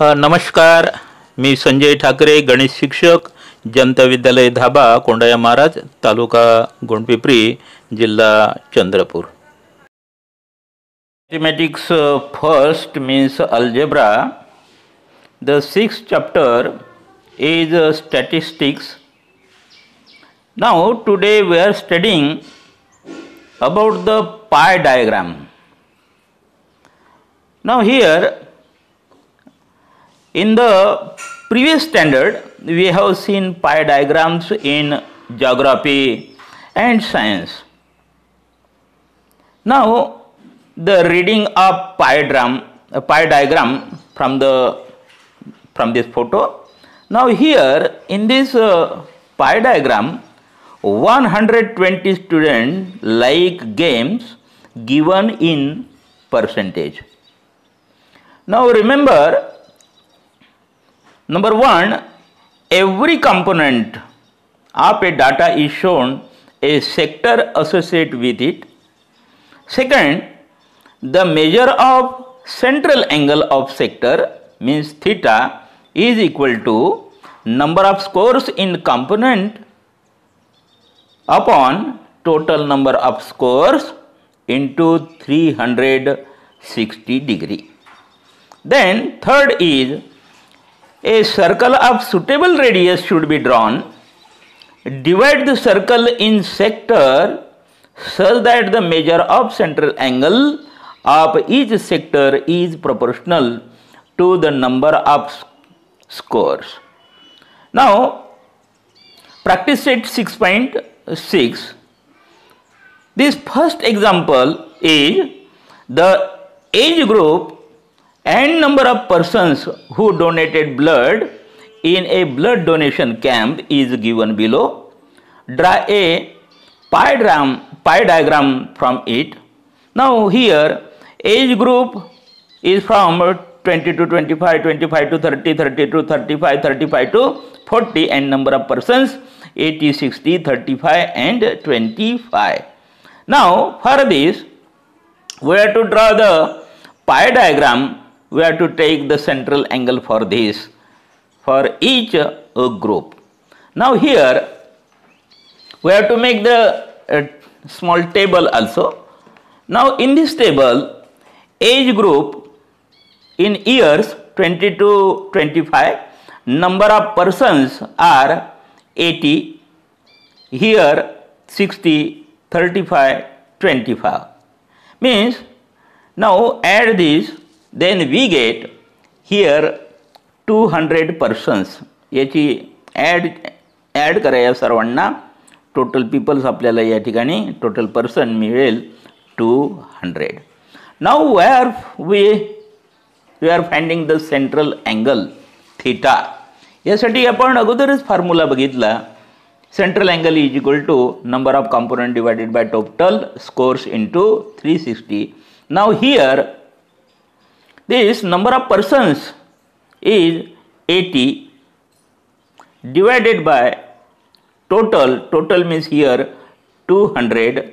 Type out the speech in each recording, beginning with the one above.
नमस्कार, मी संजय ठाकरे, गणित शिक्षक, जनता विद्यालय धाबा, कोंडाया महाराज, तालुका गोंडपिंपरी, जिल्हा Chandrapur. Mathematics first means algebra. The sixth chapter is statistics. Now today we are studying about the pie diagram. Now here in the previous standard we have seen pie diagrams in geography and science. Now the reading of pie diagram from this photo. Now here in this pie diagram 120 students like games given in percentage. Now remember, number one, every component of a data is shown a sector associated with it. Second, the measure of central angle of sector means theta is equal to number of scores in component upon total number of scores into 360 degree. Then third is a circle of suitable radius should be drawn. Divide the circle in sector such that the measure of central angle of each sector is proportional to the number of scores. Now, practice set 6.6. This first example is the age group and number of persons who donated blood in a blood donation camp is given below. Draw a pie diagram from it. Now here age group is from 20 to 25, 25 to 30, 30 to 35, 35 to 40, and number of persons 80, 60, 35 and 25. Now for this we have to draw the pie diagram. We have to take the central angle for this, for each group. Now here we have to make the small table also. Now in this table, age group in years 20 to 25, number of persons are 80, here 60, 35, 25. Means now add this, then we get here 200 persons. याची add करा या सर्वांना. Total peoples आपल्याला या ठिकाणी total person मिळेल 200. Now where we are finding the central angle theta. यासाठी आपण अगोदरच फॉर्म्युला बघितला. Central angle is equal to number of component divided by total scores into 360. Now here this number of persons is 80 divided by total means here 200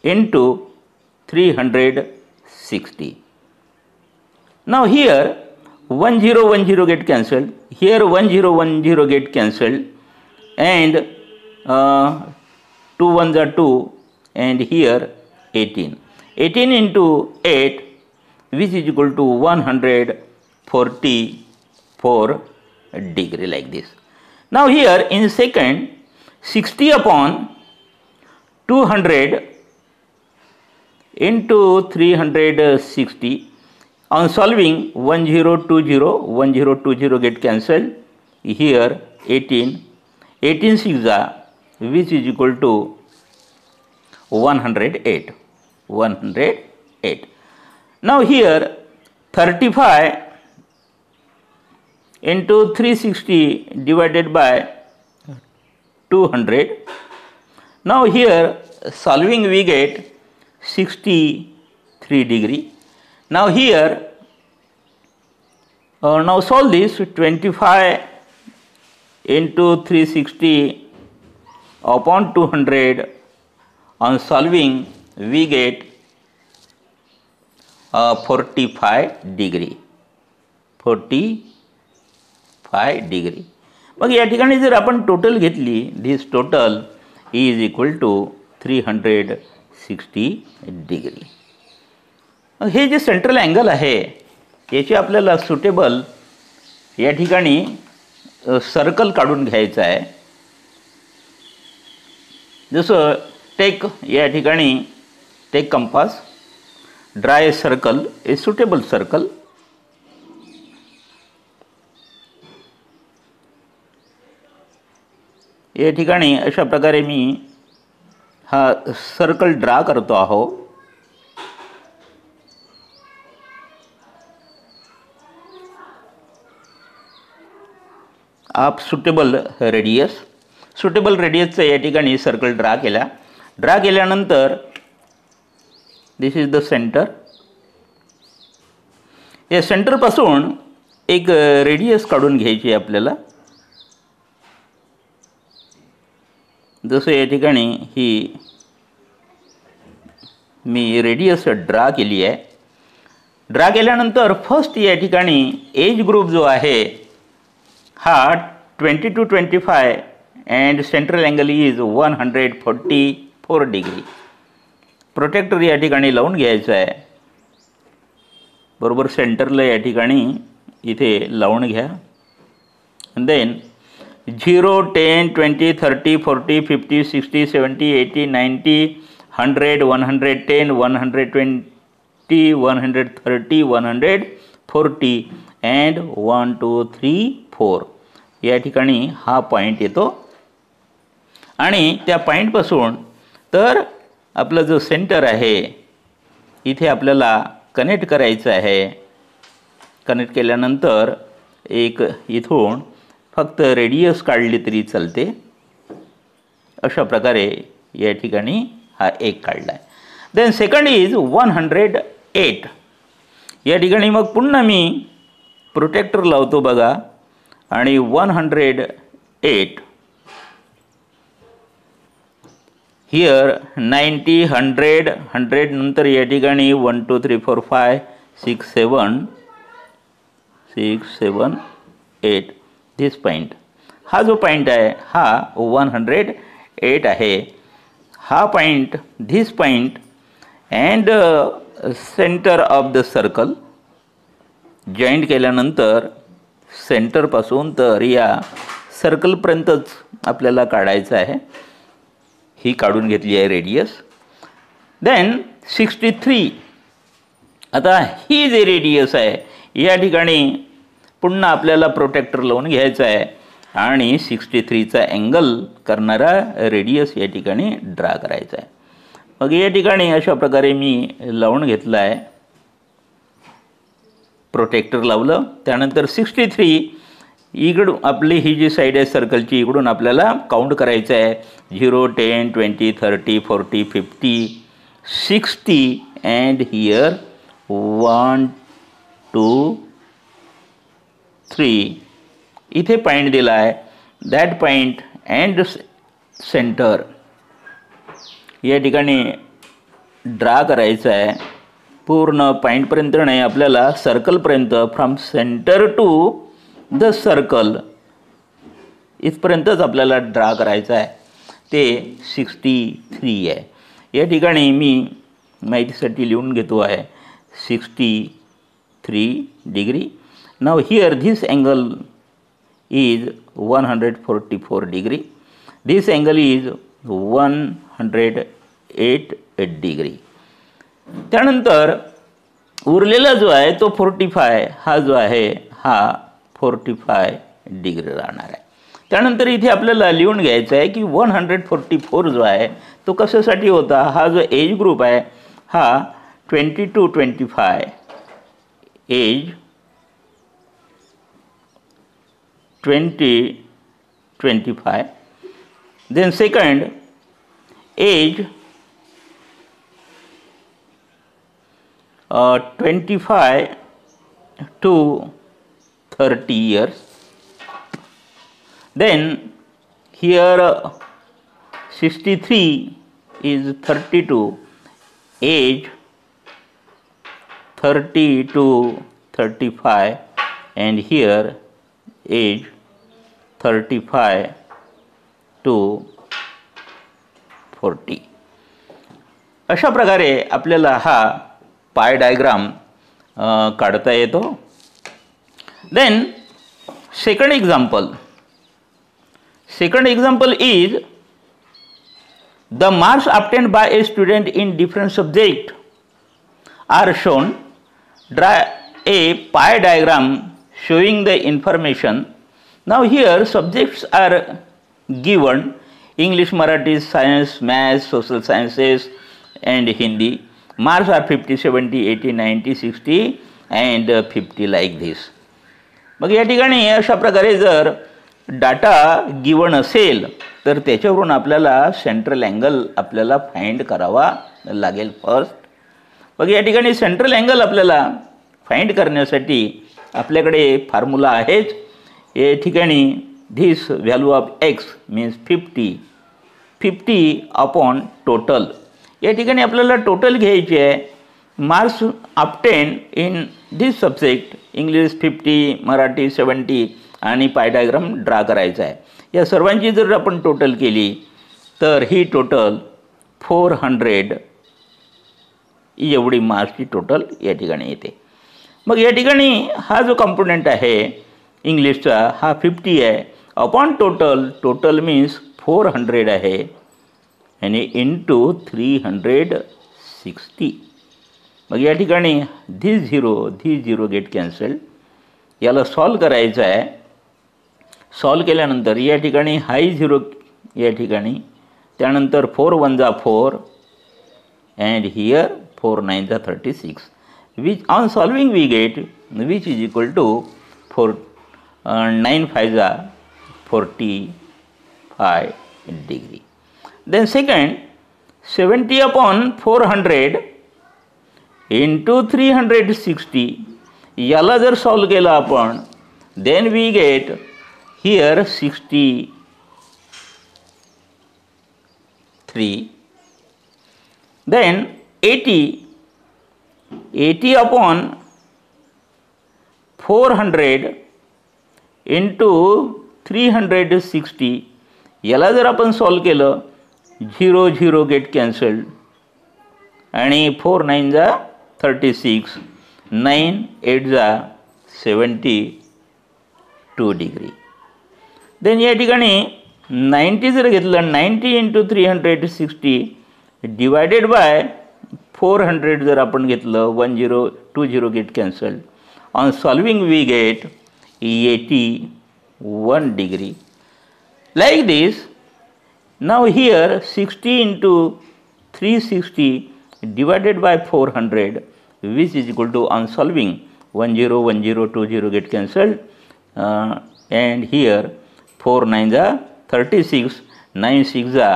into 360. Now here 1010 get cancelled, here 1010 get cancelled, and 2 ones are 2, and here 18 into 8, which is equal to 144 degree, like this. Now here in second, 60 upon 200 into 360. On solving 1020 get cancelled, here 18 6 are, which is equal to 108. Now here 35 into 360 divided by 200. Now here solving we get 63 degree. Now here now solve this. 25 into 360 upon 200. On solving we get 45 degree. 45 degree. मग या ठिकाणी जर आपण total घेतली, this total is equal to 360 degree. मग हे जे central angle आहे याची आपल्याला सुटेबल या ठिकाणी सर्कल काढून घ्यायचं आहे. जसं टेक या ठिकाणी take compass, draw circle a suitable circle. या ठिकाणी अशा प्रकारे मी हा सर्कल ड्रा करतो आहो. आप सुटेबल रेडियसचं या ठिकाणी सर्कल ड्रा केल्यानंतर दिस इज द सेंटर. या सेंटरपासून एक रेडियस काढून घ्यायची आहे आपल्याला. जसं या ठिकाणी ही मी रेडियस ड्रा केली आहे. ड्रा केल्यानंतर फर्स्ट या ठिकाणी एज ग्रुप जो आहे हा 20 to 25 and central angle is 144 degree. Protractor या ठिकाणी लावून घ्यायचं आहे. बरोबर सेंटरला या ठिकाणी इथे लावून घ्या. देन 0, 10, 20, 30, 40, 50, 60, 70, 80, 90, 100, 110, 120, 130, 140 अँड 1, 2, 3, 4 या ठिकाणी हा पॉईंट येतो. आणि त्या पॉईंटपासून तर आपलं जो सेंटर आहे इथे आपल्याला कनेक्ट करायचं आहे. कनेक्ट केल्यानंतर एक इथून फक्त रेडियस काढली तरी चालते. अशा प्रकारे या ठिकाणी हा एक काढला आहे. Then second is 108. या ठिकाणी मग पुन्हा मी प्रोटेक्टर लावतो बघा. आणि 108 हिअर 90, 100 नंतर या ठिकाणी 1, 2, 3, 4, 5, 6, 7 8 धिस पॉईंट. हा जो पॉईंट आहे हा 108 आहे. हा point this point and centre of the circle joint केल्यानंतर सेंटरपासून तर या सर्कलपर्यंतच आपल्याला काढायचं आहे. ही काढून घेतली आहे रेडियस. देन 63. आता ही जे रेडियस आहे या ठिकाणी पुन्हा आपल्याला प्रोटेक्टर लावून घ्यायचं आहे आणि 63चा अँगल करणारा रेडियस या ठिकाणी ड्रा करायचा आहे. मग या ठिकाणी अशा प्रकारे मी लावून घेतला आहे. प्रोटेक्टर लावलं. त्यानंतर 63 इकडून आपली ही जी साईड आहे सर्कलची इकडून आपल्याला काउंट करायचं आहे. 0, 10, 20, 30, 40, 50, 60 अँड हिअर 1, 2, 3 इथे पॉईंट दिला आहे. दॅट पॉईंट अँड सेंटर या ठिकाणी ड्रा करायचं आहे. पूर्ण पॉईंटपर्यंत नाही, आपल्याला सर्कलपर्यंत from centre to the circle इथपर्यंतच आपल्याला ड्रा करायचं आहे. ते 63 आहे. या ठिकाणी मी माहितीसाठी लिहून घेतो आहे 63 degree. Now here this angle is 144 degree. This angle is 108 degree. त्यानंतर उरलेला जो आहे तो 45 हा जो आहे हा 45 डिग्री राहणार आहे. त्यानंतर इथे आपल्याला लिहून घ्यायचं आहे की 144 जो आहे तो कशासाठी होता. हा जो एज ग्रुप आहे हा 20 to 25 as 20-25. Then second as 25 to 30 years. Then here 63 is 32 age 30 to 35 and here age 35 to 40. अशा प्रकारे आपल्याला हा पाय डायग्राम काढता येतो. Then second example is the marks obtained by a student in different subjects are shown. Draw a pie diagram showing the information. Now here subjects are given: English, Marathi, Science, Maths, Social Sciences and Hindi. Marks are 50, 70, 80, 90, 60 and 50 like this. मग या ठिकाणी अशा प्रकारे जर data given असेल तर त्याच्यावरून आपल्याला central angle आपल्याला फाइंड करावा लागेल फर्स्ट. मग या ठिकाणी सेंट्रल अँगल आपल्याला फाइंड करण्यासाठी आपल्याकडे फॉर्म्युला आहेच. या ठिकाणी this value of x means 50 upon total. या ठिकाणी आपल्याला टोटल घ्यायचे आहे. Marks obtain in this subject English 50, Marathi 70 आणि पाय डायग्राम ड्रा करायचा आहे. या सर्वांची जर आपण टोटल केली तर ही टोटल 400 एवढी मार्क्सची टोटल या ठिकाणी येते. मग या ठिकाणी हा जो कंपोनेंट आहे इंग्लिशचा हा 50 आहे अपॉन टोटल मीन्स 400 आहे आणि इंटू 360. मग या ठिकाणी धिस झिरो गेट कॅन्सल. याला सॉल्व करायचं आहे. सॉल्व केल्यानंतर या ठिकाणी हाय झिरो या ठिकाणी, त्यानंतर 4 1 जा 4 अँड हियर 4 9 जा 36 which on solving we get which is equal to 9 5 जा 45 degree. Then second 70 upon 400 into 360 याला जर सॉल्व केलं आपण then we get here 63. Then 80 upon 400 into 360 याला जर आपण सॉल्व केलं 0 गेट कॅन्सल्ड आणि 4 9 जा 36 9 8 जा 72 डिग्री. देन या ठिकाणी 90 जर घेतलं 90 इंटू 360 डिवायडेड बाय 400 जर आपण घेतलं 20 get cancelled. On solving we get 81 degree. Like this now here 60 into 360 divided by 400 which is equal to on solving 10 get cancelled and here 4 9 जा 36 9 6 जा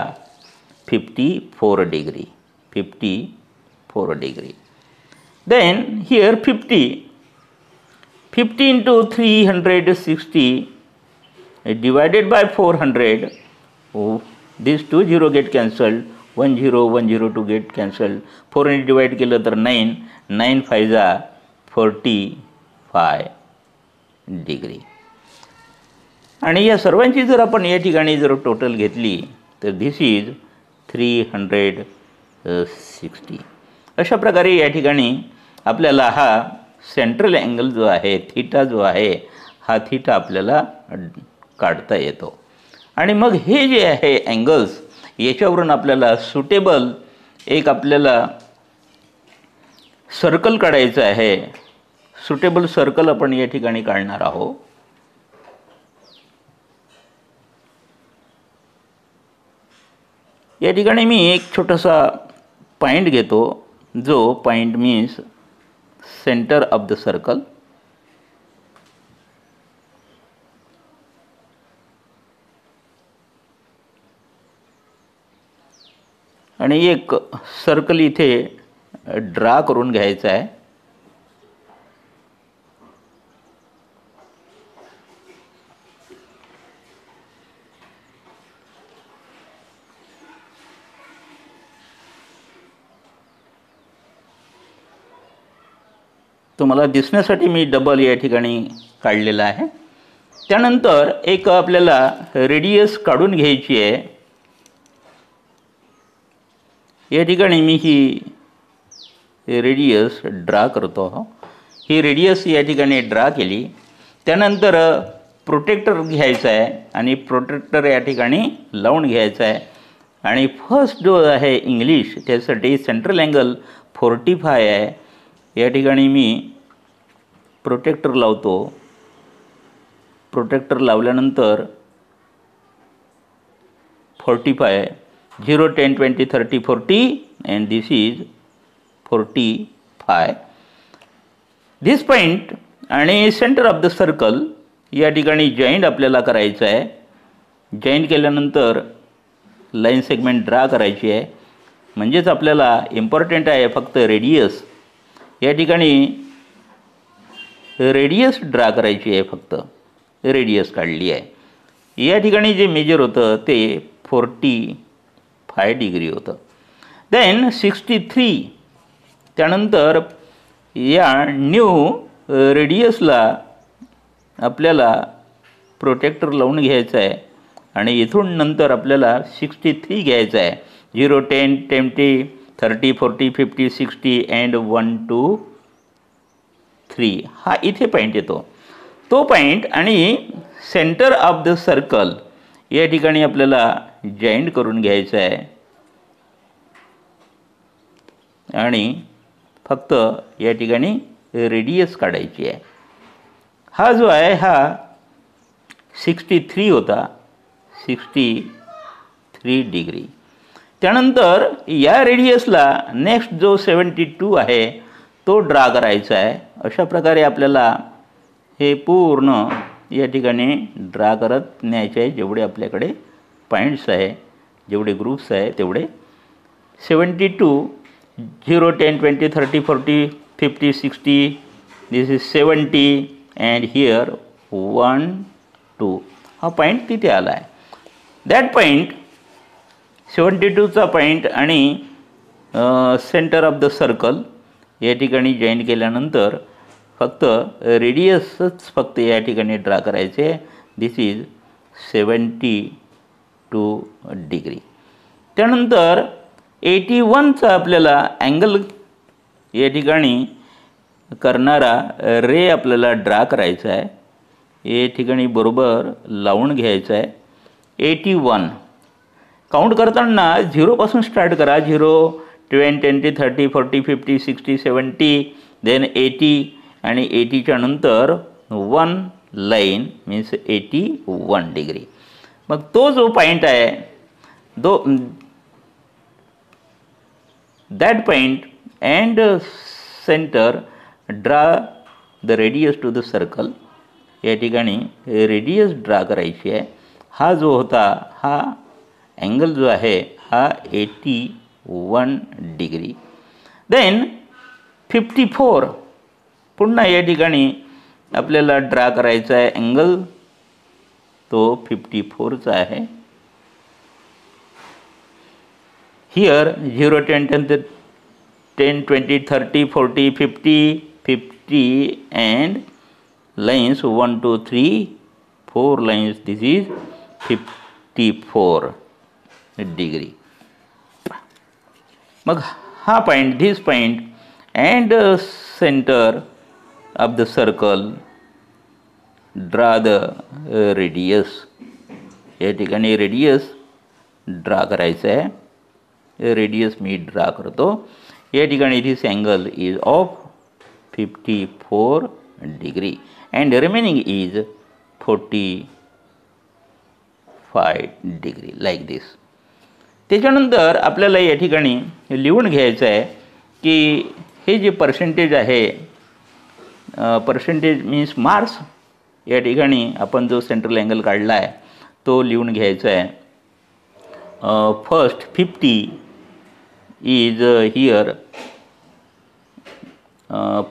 54 degree. Then here 50 into 360 divided by 400 these 20 get cancelled 10 get cancelled 4 ने divide केलं तर 9 5 जा 45 degree. आणि या सर्वांची जर आपण या ठिकाणी जर टोटल घेतली तर धिस इज 360. अशा प्रकारे या ठिकाणी आपल्याला हा सेंट्रल अँगल जो आहे थीटा जो आहे हा थीटा आपल्याला काढता येतो. आणि मग हे जे आहे अँगल्स याच्यावरून आपल्याला सुटेबल एक आपल्याला सर्कल काढायचं आहे. सुटेबल सर्कल आपण या ठिकाणी काढणार आहोत. या ठिकाणी मी एक छोटासा पॉइंट घेतो जो point means centre of the circle. आणि एक सर्कल इथे ड्रा करून घ्यायचा आहे. तुम्हाला दिसण्यासाठी मी डबल या ठिकाणी काढलेला आहे. त्यानंतर एक आपल्याला रेडियस काढून घ्यायची आहे. या ठिकाणी मी ही रेडियस ड्रा करतो. ही रेडियस या ठिकाणी ड्रा केली. त्यानंतर प्रोटेक्टर घ्यायचा आहे आणि प्रोटेक्टर या ठिकाणी लावून घ्यायचा आहे. आणि फर्स्ट जो आहे इंग्लिश त्यासाठी सेंट्रल अँगल 45 आहे. या ठिकाणी मी प्रोटेक्टर लावतो. प्रोटेक्टर लावल्यानंतर 45 0 10 20 30 40 and this is 45. This point आणि सेंटर ऑफ द सर्कल या ठिकाणी जॉईंट आपल्याला करायचं आहे. जॉईंट केल्यानंतर लाईन सेगमेंट ड्रा करायची आहे. म्हणजेच आपल्याला इम्पॉर्टंट आहे फक्त रेडियस. या ठिकाणी रेडियस ड्रा करायची आहे. फक्त रेडियस काढली आहे. या ठिकाणी जे मेजर होतं ते 45 डिग्री होतं. देन 63. त्यानंतर या न्यू रेडियसला आपल्याला प्रोटेक्टर लावून घ्यायचं आहे आणि इथून नंतर आपल्याला 63 घ्यायचं आहे. 0 10 20 30 40 50 60 अँड 1 2 3 हा इथे पॉईंट येतो. तो पॉईंट आणि सेंटर ऑफ द सर्कल या ठिकाणी आपल्याला जॉईंट करून घ्यायचं आहे आणि फक्त या ठिकाणी रेडियस काढायची आहे. हा जो आहे हा 63 होता. 63 डिग्री. त्यानंतर या रेडियसला नेक्स्ट जो 72 आहे तो ड्रा करायचा आहे. अशा प्रकारे आपल्याला हे पूर्ण या ठिकाणी ड्रा करत न्यायचे आहे. जेवढे आपल्याकडे पॉईंट्स आहे, जेवढे ग्रुप्स आहे तेवढे. 72 0 10 20 30 40 50 60 दिस इज 70 अँड हिअर 1 2 हा पॉईंट तिथे आला आहे. दॅट पॉईंट 72चा पॉईंट आणि सेंटर ऑफ द सर्कल या ठिकाणी जॉईन केल्यानंतर फक्त रेडियसच फक्त या ठिकाणी ड्रा करायचे. This is 72 degree. त्यानंतर 81चा आपल्याला अँगल या ठिकाणी करणारा रे आपल्याला ड्रा करायचा आहे. या ठिकाणी बरोबर लावून घ्यायचं आहे. 81 काउंट करताना 0 पासून स्टार्ट करा. 0 10 20 30 40 50 60 70 देन 80 आणि 80च्या नंतर 1 लाईन मीन्स 81 डिग्री. मग तो जो पॉईंट आहे that point and centre draw the radius to the circle. या ठिकाणी रेडियस ड्रा करायची आहे. हा जो होता हा अँगल जो आहे हा 81 डिग्री. देन 54 पुन्हा या ठिकाणी आपल्याला ड्रा करायचा आहे अँगल. तो 54चा आहे. Here 0 10 10 10 20 30 40 50 and lines 1 2 3 4 lines. This is 54 degree. मग हा point this point and centre of the circle draw the radius. या ठिकाणी रेडियस ड्रा करायचं आहे. रेडियस मी ड्रा करतो. या ठिकाणी this angle is of 54 degree and remaining is 45 degree like this. त्याच्यानंतर आपल्याला या ठिकाणी लिहून घ्यायचं आहे की हे जे पर्सेंटेज आहे, पर्सेंटेज मीन्स मार्क्स. या ठिकाणी आपण जो सेंट्रल अँगल काढला आहे तो लिहून घ्यायचा आहे. First 50 is here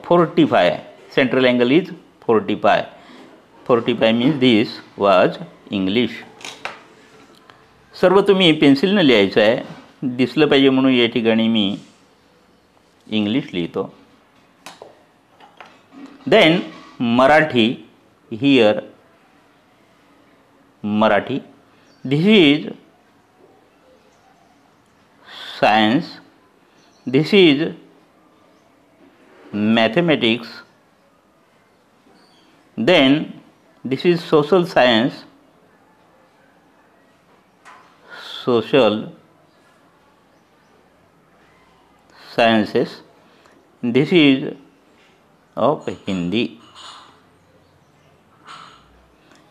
45. Central angle is 45. 45 means this was English. सर्व तुम्ही पेन्सिलनं लिहायचं आहे. दिसलं पाहिजे म्हणून या ठिकाणी मी इंग्लिश लिहितो. Then Marathi here Marathi. This is science. This is mathematics. Then this is social science, social sciences. This is of Hindi.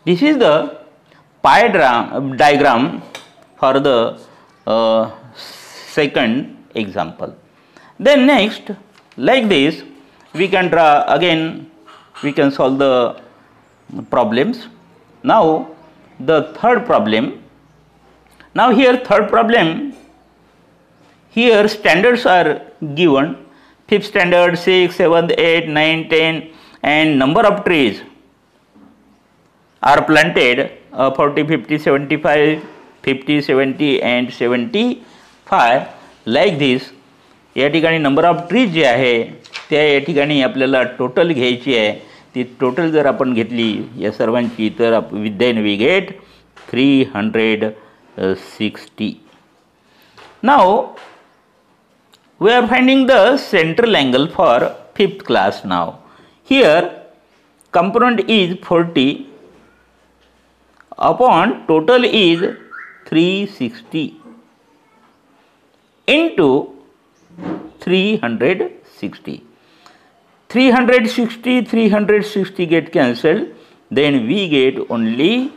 This is the pie diagram for the second example. Then next, like this, we can draw again, we can solve the problems. Now the third problem. Now here third problem, here standards are given, 5th standard, 6th, 7th, 8th, 9th, 10th, and number of trees are planted 40, 50, 75, 50, 70 and 75 like this. या ठिकाणी number of trees जे आहे त्या या ठिकाणी आपल्याला total घ्यायची आहे. ती टोटल जर आपण घेतली या सर्वांची तर then we get 360. Now we are finding the central angle for 5th class now. Here component is 40 upon total is 360 into 360. 360 get cancelled, then we get only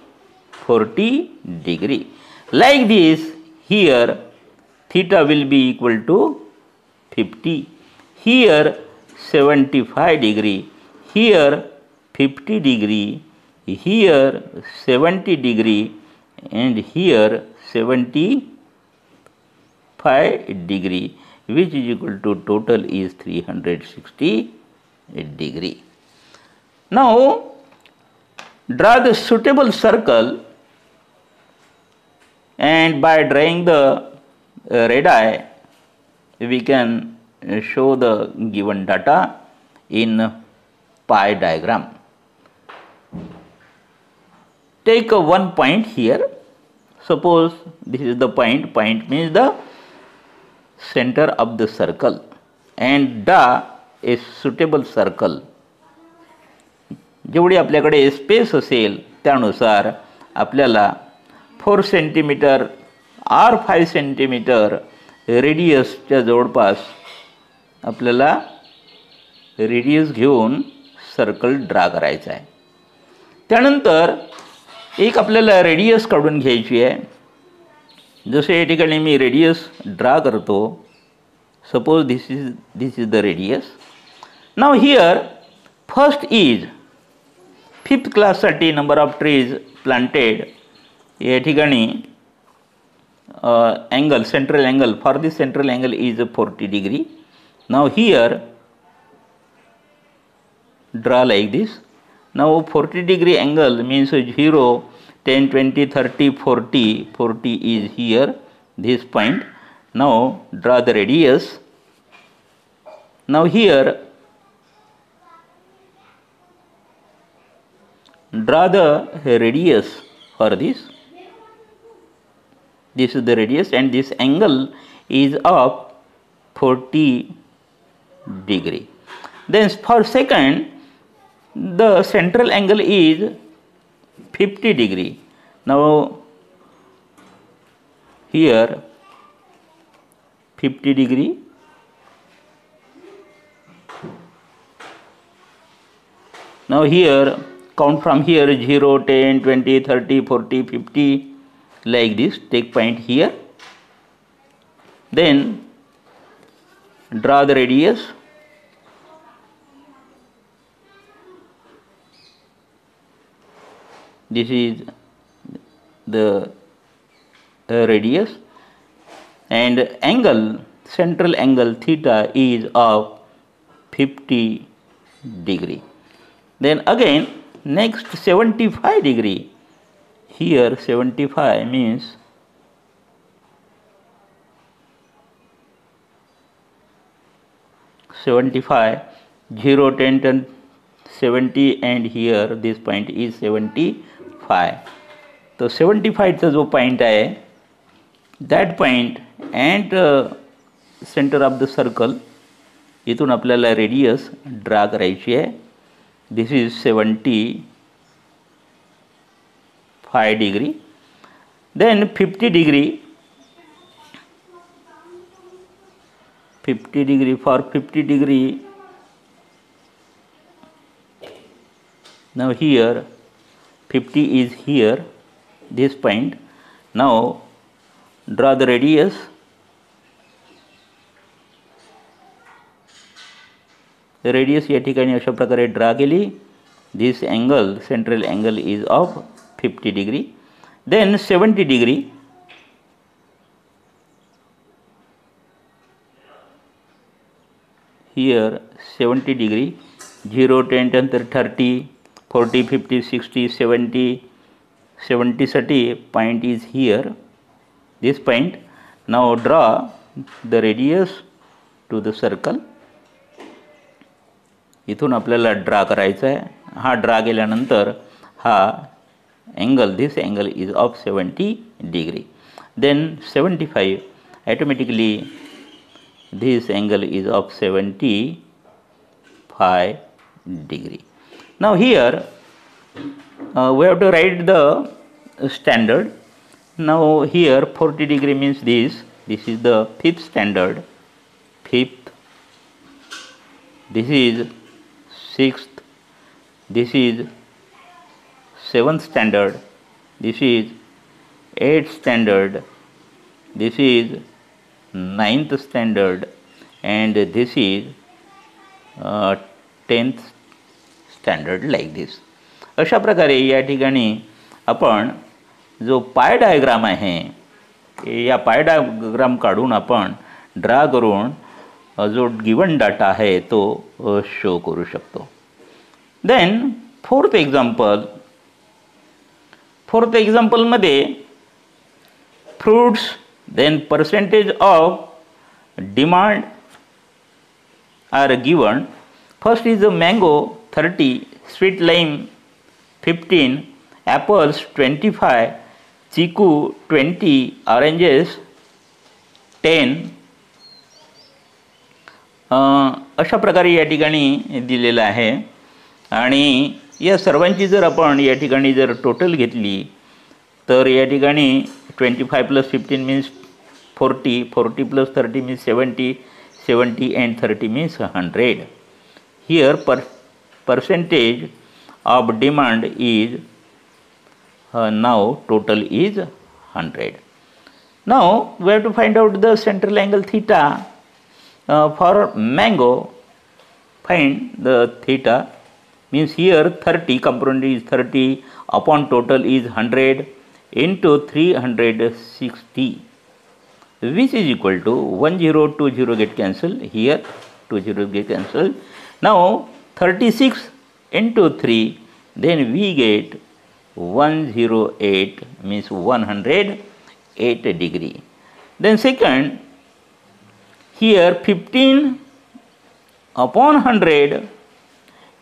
40 degree. Like this, here theta will be equal to 50, here 75 degree, here 50 degree, here 70 degree, and here 75 degree, which is equal to total is 360 degree. Now draw the suitable circle, and by drawing the radii we can show the given data in pie diagram. Take one point here. Suppose this is the point. Point means the center of the circle, and draw a suitable circle. जेवढी आपल्याकडे space असेल त्यानुसार आपल्याला 4 centimetre or 5 centimetre रेडियसच्या जवळपास आपल्याला radius घेऊन circle draw करायचा आहे. त्यानंतर एक आपल्याला रेडियस काढून घ्यायची आहे. जसे या ठिकाणी मी रेडियस ड्रा करतो. Suppose this is the radius. Now here first is 5th class साठी नंबर ऑफ ट्रीज प्लांटेड. या ठिकाणी angle, central angle, for this central angle is 40 degree. Now here draw like this. Now 40 degree angle means 0, 10, 20, 30, 40. 40 is here, this point. Now draw the radius. Now here draw the radius for this. This is the radius, and this angle is of 40 degree. Then for second, the central angle is 50 degree. Now here 50 degree. Now here count from here 0, 10, 20, 30, 40, 50 like this. Take point here. Then draw the radius. This is the radius, and angle, central angle theta is of 50 degree. Then again next 75 degree. Here 75 means -75, 0, 10, 10, 70 and here this point is 75. तो 75 चा जो point आहे that point and center of the circle इथून आपल्याला radius draw करायची आहे. This is 75 degree. Then 50 degree, 50 degree, for 50 degree, now here 50 is here, this point. Now draw the radius. The radius या ठिकाणी अशा प्रकारे ड्रा केली. This angle, central angle is of 50 degree. Then 70 degree. Here 70 degree, 0, 10, 30, 40, 50, 60, 70, 70, 30 point is here, this point. Now draw the radius to the circle. इथून आपल्याला draw करायचा आहे. हा ड्रा केल्यानंतर हा angle, this angle is of 70 degree. Then 75, automatically this angle is of 75 degree. Now here we have to write the standard. Now here 40 degree means this is the fifth standard, fifth, this is sixth, this is seventh standard, this is eighth standard, this is ninth standard, and this is 10th standard, like this. अशा प्रकारे या ठिकाणी आपण जो pie diagram आहे या pie diagram काढून आपण ड्रा करून जो गिवन डाटा आहे तो शो करू शकतो. देन फोर्थ एक्झाम्पल मध्ये fruits, then percentage of demand are given. First is the mango 30, sweet lime 15, apples 25, chiku 20, oranges 10. अशा प्रकारे या ठिकाणी दिलेलं आहे. आणि या सर्वांची जर आपण या ठिकाणी जर टोटल घेतली तर या ठिकाणी 25 plus 15 means 40, 40 plus 30 means 70, 70 and 30 means 100. Here percentage of demand is now total is 100. Now we have to find out the central angle theta. For mango, find the theta, means here 30 component is 30 upon total is 100 into 360, which is equal to 1020 get cancelled, here 20 get cancelled. Now 36 into 3, then we get 108 means 108 degree. Then second, here 15 upon 100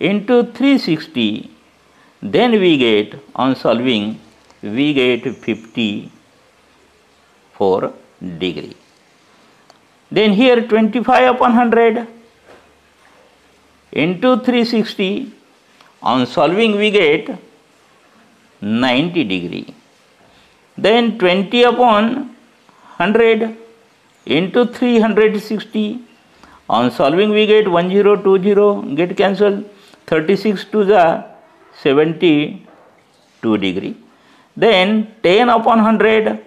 into 360, then we get, on solving, we get 54 degree. Then here 25 upon 100 into 360, on solving we get 90 degree. Then 20 upon 100 into 360, on solving we get 1020 get cancelled, 36 to the 72 degree. Then 10 upon 100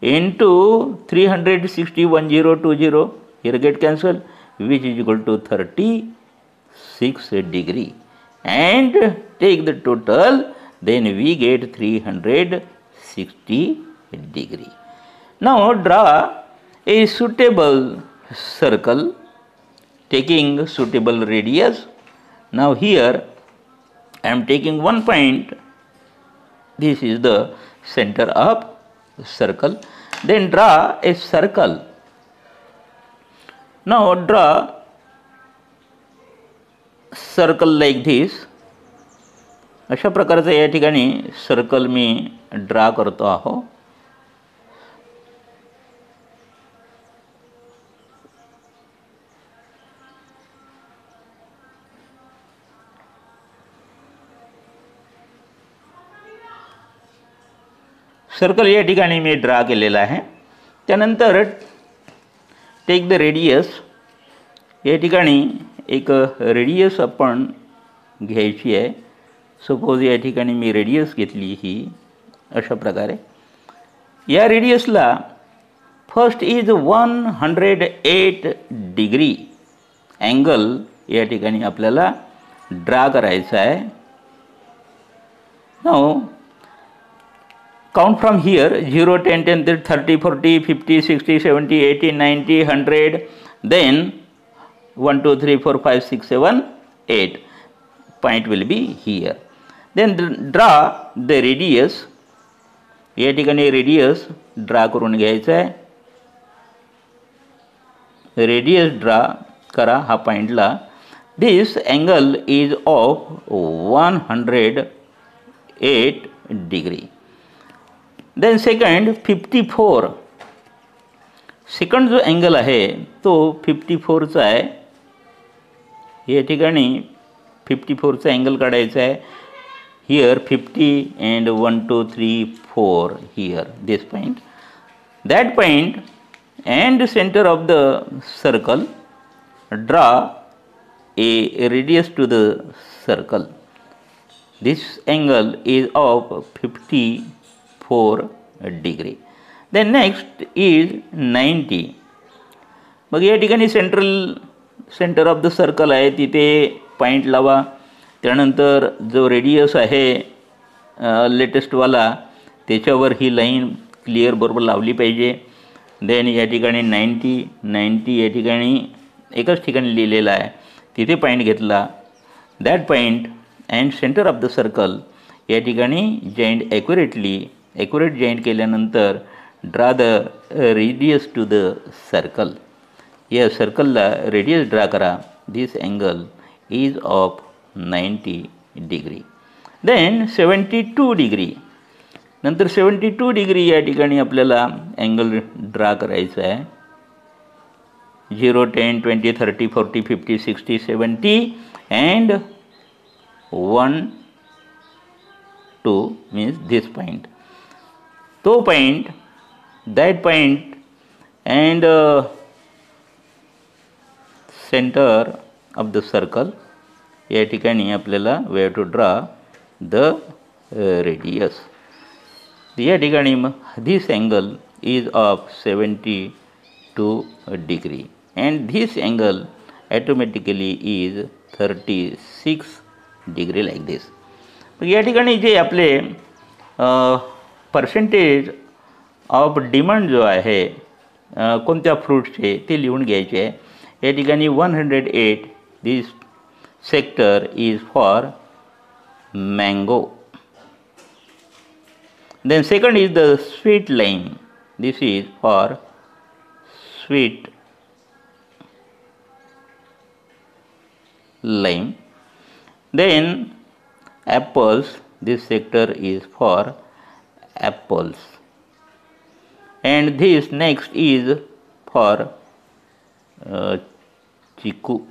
into 360, 1020 here get cancelled, which is equal to 36 degree, and take the total, then we get 360 degree. Now draw a suitable circle taking suitable radius. Now here I am taking one point, this is the center of circle. Then draw a circle. Now draw circle like this. अशा प्रकारचं या ठिकाणी circle मी draw करतो आहो. Circle या ठिकाणी मी draw केलेला आहे. त्यानंतर टेक द रेडियस. या ठिकाणी एक रेडियस आपण घ्यायची आहे. सपोज या ठिकाणी मी रेडियस घेतली ही अशा प्रकारे. या रेडियसला फर्स्ट इज 108 डिग्री अँगल या ठिकाणी आपल्याला ड्रा करायचा आहे. Now count from here 0, 10, 10, 30, 40, 50, 60, 70, 80, 90, 100. Then 1, 2, 3, 4, 5, 6, 7, 8 point will be here. Then draw the radius. या ठिकाणी रेडियस ड्रा करून घ्यायचा आहे. रेडियस ड्रा करा हा पॉइंटला. This angle is of 108 degree. Then second 54. Second जो अँगल आहे तो 54चा आहे. या ठिकाणी 54चा अँगल काढायचा आहे. Here 50 and 1, 2, 3, 4 here this point. That point and center of the circle, draw a radius to the circle. This angle is of 54 degree. Then next is 90. मग या ठिकाणी सेंटर ऑफ द सर्कल आहे तिथे point लावा. त्यानंतर जो radius आहे लेटेस्टवाला त्याच्यावर ही line clear बरोबर लावली पाहिजे. देन या ठिकाणी 90 या ठिकाणी एकच ठिकाणी लिहिलेलं आहे तिथे पॉईंट घेतला. That point and centre of the circle या ठिकाणी जॉईंट ॲक्युरेट जॉईंट केल्यानंतर draw the radius to the circle. या सर्कलला रेडियस ड्रा करा. This angle is of 90 degree. Then 72 degree. नंतर 72 डिग्री या ठिकाणी आपल्याला अँगल ड्रा करायचा आहे. 0, 10, 20, 30, 40, 50, 60, 70 and 1, 2 means this point. तो point, that point and center of the circle या ठिकाणी आपल्याला we have to draw the radius. या ठिकाणी this angle is of 72 degree and this angle automatically is 36 degree like this. या ठिकाणी जे आपले percentage of demand जो आहे कोणत्या फ्रूटचे ते लिहून घ्यायचे आहे. या ठिकाणी 108 this sector is for mango. Then second is the sweet lime. This is for sweet lime. Then apples, this sector is for apples, and this next is for chiku.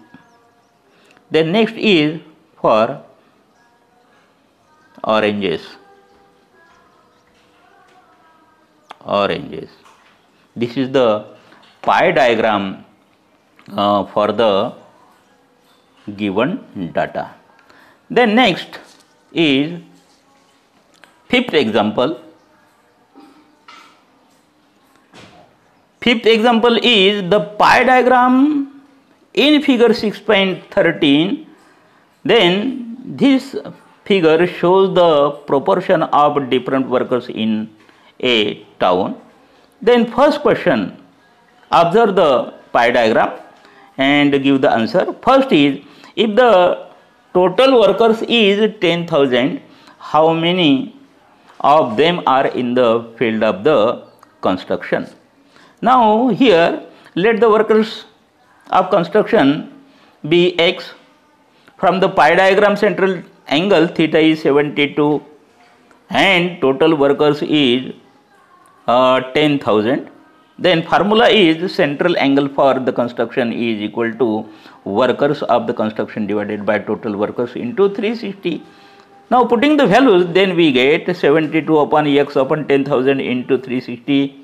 Then next is for oranges. This is the pie diagram for the given data. Then next is fifth example. Fifth example is the pie diagram in figure 6.13. Then this figure shows the proportion of different workers in a town. Then first question, observe the pie diagram and give the answer. First is, if the total workers is 10,000, how many of them are in the field of the construction? Now here let the workers of construction be X, From the pi diagram, central angle theta is 72 and total workers is 10,000. Then formula is central angle for the construction is equal to workers of the construction divided by total workers into 360. Now putting the values, then we get 72 upon x upon 10,000 into 360.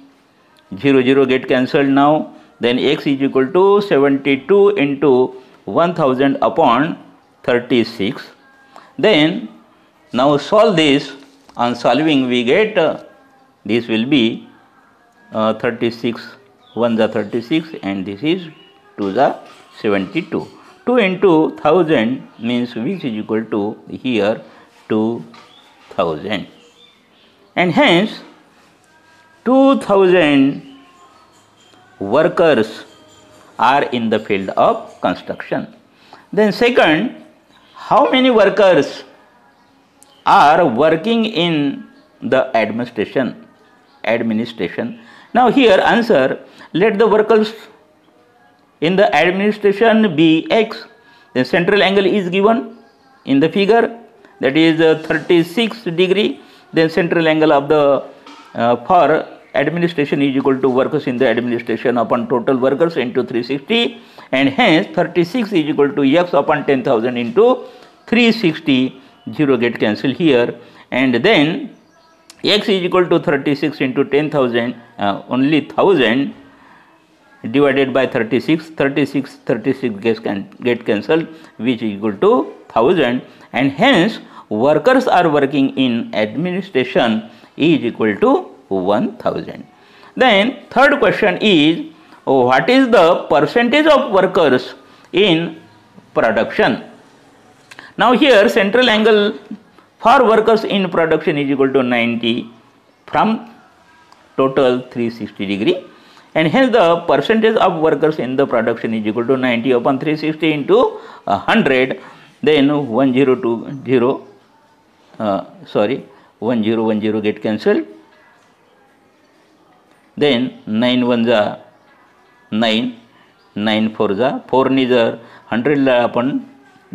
0 0 get cancelled now. Then x is equal to 72 into 1000 upon 36. Then now solve this. On solving we get this will be 36 1 the 36 and this is 2 the 72. 2 into 1000 means which is equal to here 2000, and hence 2000 workers are in the field of construction. Then second, how many workers are working in the administration? Now here answer, let the workers in the administration be x. The central angle is given in the figure, that is 36 degree. Then central angle of the for administration is equal to workers in the administration upon total workers into 360, and hence 36 is equal to x upon 10,000 into 360. 0 get cancelled here, and then x is equal to 36 into 10,000, only 1000 divided by 36 get cancelled, which is equal to 1000, and hence workers are working in administration is equal to 1000. Then third question is, what is the percentage of workers in production? Now here central angle for workers in production is equal to 90 from total 360 degree, and hence the percentage of workers in the production is equal to 90 upon 360 into 100. Then 1020 1010 get cancelled. Then 9 1 जा 9, 9 4 जा 4 नी जर 100 ला आपण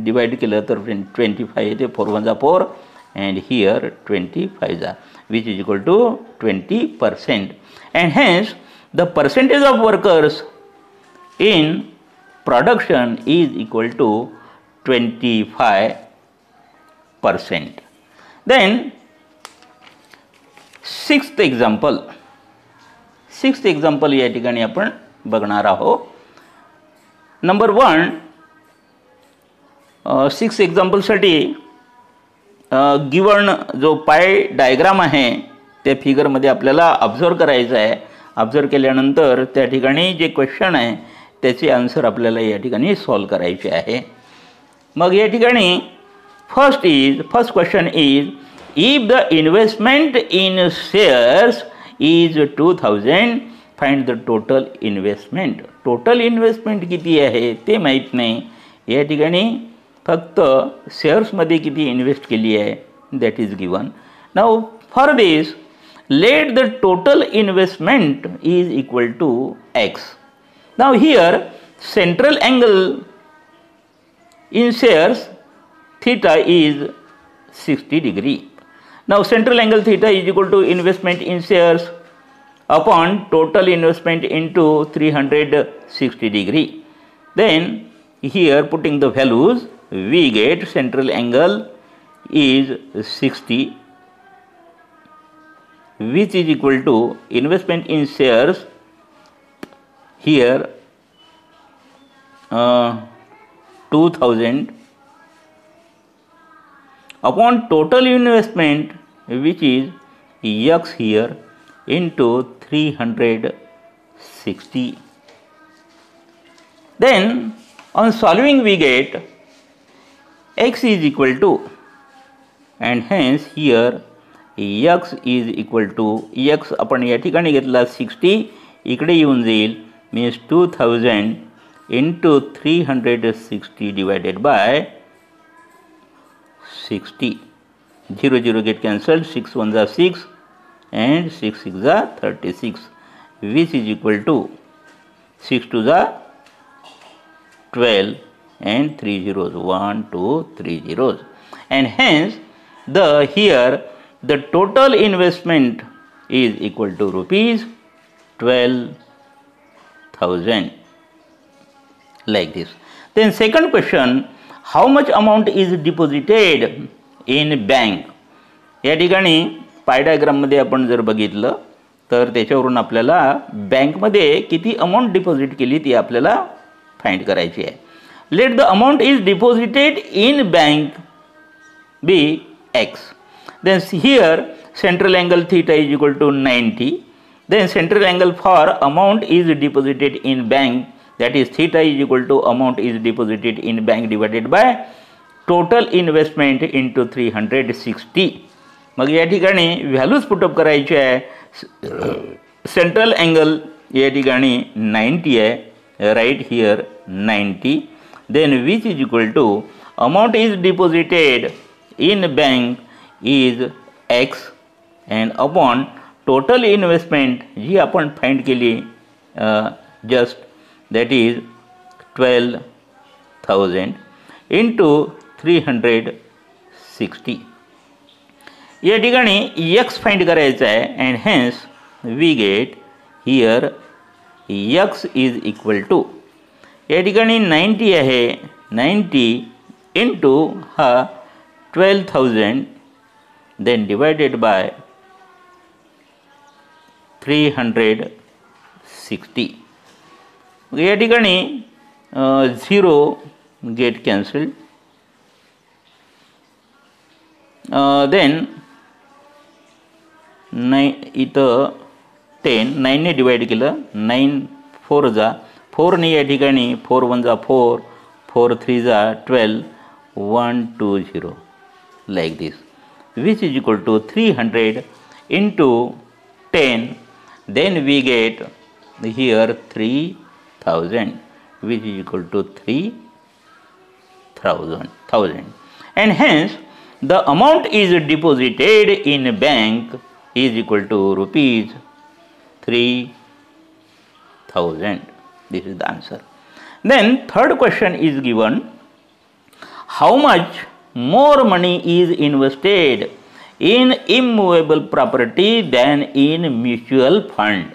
divide केलं तर 25 येते, 4 1 जा 4 and here 25 जा, which is equal to 20%, and hence the percentage of workers in production is equal to 25%. Then sixth example या ठिकाणी आपण बघणार आहोत. नंबर 1, 6 एक्झाम्पलसाठी गिवन जो पाय डायग्राम आहे त्या फिगरमध्ये आपल्याला ऑब्झर्व करायचं आहे. ऑब्झर्व केल्यानंतर त्या ठिकाणी जे क्वेश्चन आहे त्याचे आन्सर आपल्याला या ठिकाणी सॉल्व करायचे आहे. मग या ठिकाणी first question is, if the investment in shares is 2000, find the total investment. Total investment किती आहे ते माहीत नाही, या ठिकाणी फक्त शेअर्समध्ये किती इन्व्हेस्ट केली आहे that is given. Now for this let the total investment is equal to x. Now here central angle in shares theta is 60 degree. Now central angle theta is equal to investment in shares upon total investment into 360 degree. Then here putting the values we get central angle is 60, which is equal to investment in shares here 2000 upon total investment which is x here into 360. Then on solving we get x is equal to, and hence here x is equal to x आपण या ठिकाणी घेतला 60, इकडे येऊन जाईल means 2000 into 360 divided by 60. 0 0 get cancelled, 6 1 जा 6 and 6 6 जा 36, which is equal to 6 2 जा 12 and 3 zeros, 1, 2, 3 zeros, and hence here the total investment is equal to rupees 12,000, like this. Then second question, how much amount is deposited in bank? या ठिकाणी पाय डायग्राममध्ये आपण जर बघितलं तर त्याच्यावरून आपल्याला बँकमध्ये किती अमाऊंट डिपॉझिट केली ती आपल्याला फाइंड करायची आहे. Let the amount is deposited in bank B X. Then here central angle theta is equal to 90. Then central angle for amount is deposited in bank, that is theta is equal to amount is deposited in bank divided by total investment into 360. मग या ठिकाणी values put up करायची आहे. Central angle या ठिकाणी 90 आहे, right here 90. Then which is equal to amount is deposited in bank is X and upon total investment जी आपण find केली जस्ट, that is 12,000 into 360. या ठिकाणी x फाइंड करायचा आहे and hence we get here x is equal to, या ठिकाणी 90 आहे, 90 into हा 12,000 then divided by 360. या ठिकाणी 0 गेट कॅन्सल्ड. देन इथं 10 9 ने डिवाइड केलं, 9 4 जा 4 ने या ठिकाणी 4 1 जा 4, 4 3 जा 12, 1 2 0, like this, which is equal to 300 into 10. Then we get here 3,000, which is equal to 3,000, and hence the amount is deposited in bank is equal to rupees 3,000. This is the answer. Then third question is given, how much more money is invested in immovable property than in mutual fund?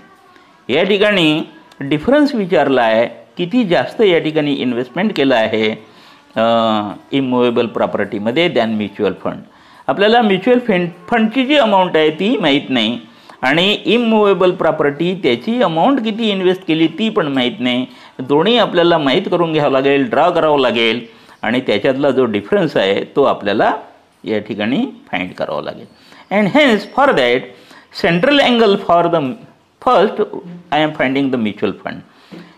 या ठिकाणी difference विचारला आहे, किती जास्त या ठिकाणी investment केलं आहे इमूवेबल प्रॉपर्टीमध्ये दॅन म्युच्युअल फंड. आपल्याला म्युच्युअल फंडची जी अमाऊंट आहे ती माहीत नाही आणि इमूवेबल प्रॉपर्टी त्याची अमाऊंट किती इन्व्हेस्ट केली ती पण माहीत नाही. दोन्ही आपल्याला माहीत करून घ्यावं लागेल, ड्रॉ करावं लागेल आणि त्याच्यातला जो डिफरन्स आहे तो आपल्याला या ठिकाणी फाइंड करावा लागेल. And hence for that central angle for the first I am finding the mutual fund,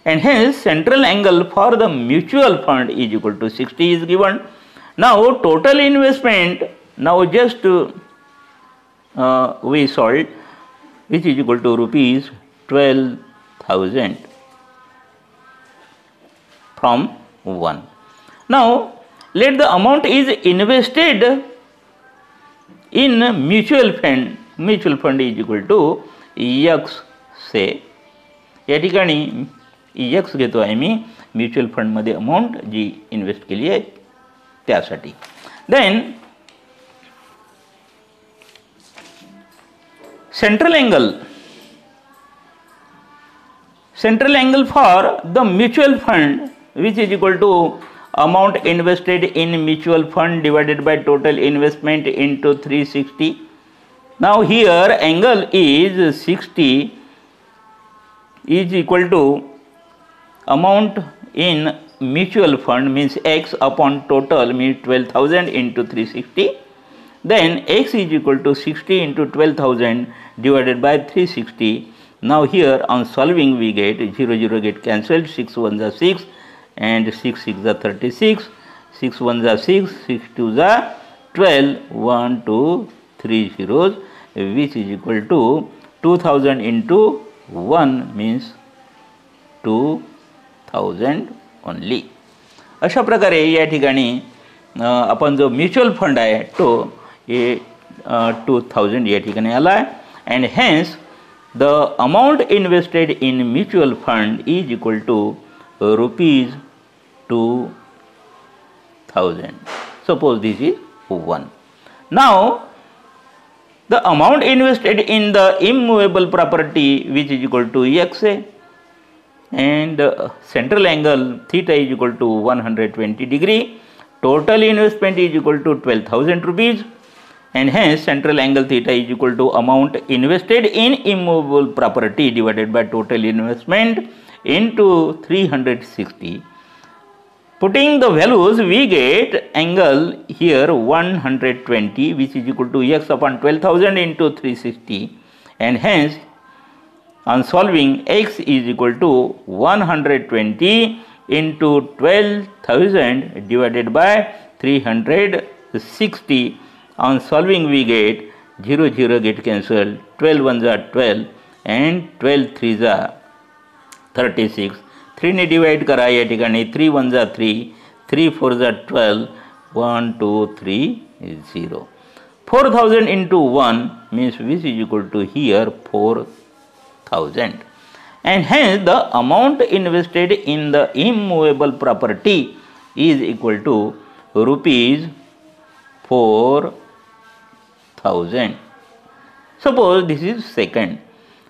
and hence central angle for the mutual fund is equal to 60 is given. Now total investment, now just we solved, which is equal to rupees 12,000 from 1. Now let the amount is invested in mutual fund is equal to x से, या ठिकाणी X घेतो आहे मी mutual फंडमध्ये amount जी invest केली आहे त्यासाठी. Then central angle for the mutual fund which is equal to amount invested in mutual fund divided by total investment into 360. Now here angle is 60 is equal to amount in mutual fund means x upon total means 12,000 into 360. Then x is equal to 60 into 12,000 divided by 360. Now here on solving we get 0 0 get cancelled, 6 1 are 6 and 6 6 are 36, 6 1 are 6, 6 2 are 12, 1 2 3 zeros, which is equal to 2000 into 1 means 2,000 only. अशा प्रकारे या ठिकाणी आपण जो mutual fund आहे तो 2,000 या ठिकाणी आला आहे. And hence the amount invested in mutual fund is equal to rupees 2,000. 1000. Suppose this is 1. Now the amount invested in the immovable property which is equal to XA, and central angle theta is equal to 120 degree. Total investment is equal to 12,000 rupees, and hence central angle theta is equal to amount invested in immovable property divided by total investment into 360. Putting the values, we get angle here 120, which is equal to x upon 12,000 into 360, and hence on solving, x is equal to 120 into 12,000 divided by 360. On solving, we get 0 0 get cancelled, 12 1s are 12 and 12 3s are 36. 3 ने divide करा या ठिकाणी 3 1s are 3, 3 4s are 12, 1 2 3 0. 4,000 into 1 means which is equal to here 4,000, and hence the amount invested in the immovable property is equal to rupees 4,000. Suppose this is second.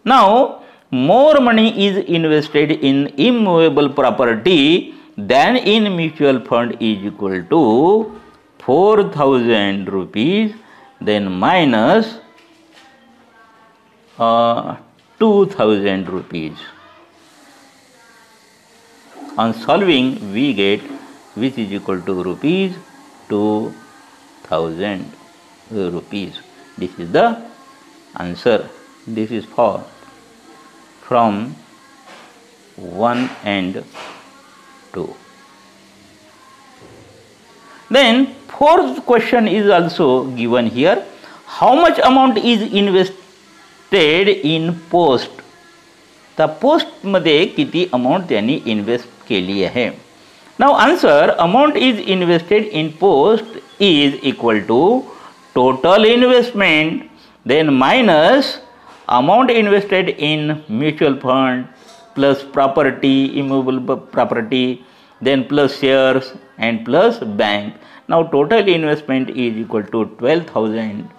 Now more money is invested in immovable property than in mutual fund is equal to 4,000 rupees, then minus 2,000 rupees. On solving, we get which is equal to rupees 2,000 rupees. This is the answer. This is from 1 and 2. Then fourth question is also given here. How much amount is invested in post? तर post मध्ये किती amount त्यांनी invest केली आहे. Now answer, amount is invested in post is equal to total investment then minus amount invested in mutual fund plus property, immovable property, then plus shares and plus bank. Now total investment is equal to 12,000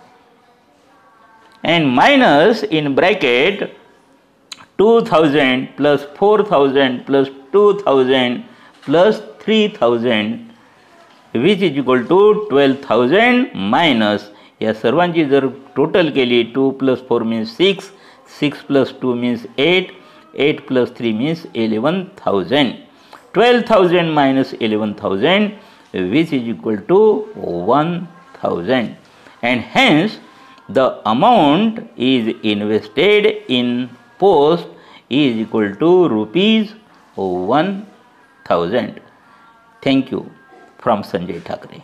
and minus in bracket 2,000 plus 4,000 plus 2,000 plus 3,000 which is equal to 12,000 minus या सर्वांची जर total केली 2 plus 4 means 6, 6 plus 2 means 8, 8 plus 3 means 11,000. 12,000 minus 11,000 which is equal to 1,000, and hence the amount is invested in post is equal to rupees 1,000. Thank you from Sanjay Thakre.